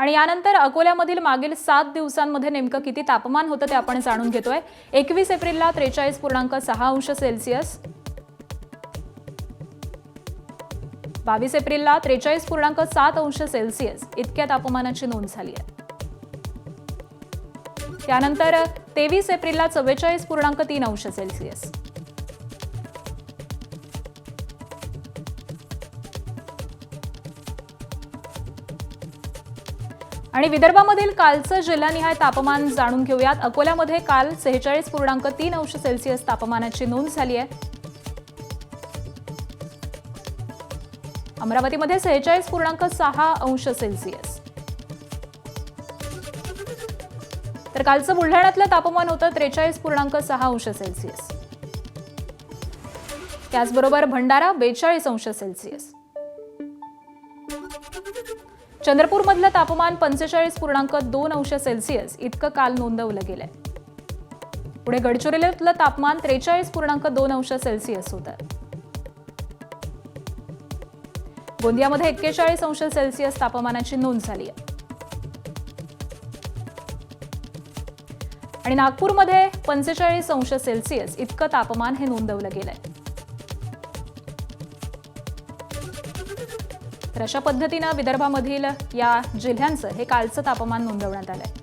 आणि यानंतर अकोल्यामधील मागील 7 दिवसांमध्ये नेमकं किती तापमान होतं ते आपण जाणून घेतोय। 21 एप्रिलला 43.6 अंश सेल्सिअस, 22 एप्रिलला 43.7 अंश सेल्सिअस इतक्या तापमानाची नोंद झाली आहे। त्यानंतर 23 एप्रिलला 44.3 अंश सेल्सिअस, आणि विदर्भामधील कालचं जिल्हानिहाय तापमान जाणून घेऊयात। अकोल्यामध्ये काल 46.3 अंश सेल्सिअस तापमानाची नोंद झाली आहे। अमरावतीमध्ये 46.6 अंश सेल्सिअस, तर कालचं बुलढाण्यातलं तापमान होतं 43.6 अंश सेल्सिअस। त्याचबरोबर भंडारा 42 अंश सेल्सिअस, चंद्रपूरमधलं तापमान 45.2 अंश सेल्सिअस इतकं काल नोंदवलं गेलंय। पुढे गडचिरोलीतलं तापमान 43.2 अंश सेल्सिअस होतं। गोंदियामध्ये 41 अंश सेल्सिअस तापमानाची नोंद झाली आहे आणि नागपूरमध्ये 45 अंश सेल्सिअस इतकं तापमान हे नोंदवलं गेलंय। तर अशा पद्धतीनं विदर्भामधील या जिल्ह्यांचं हे कालचं तापमान नोंदवण्यात आलंय।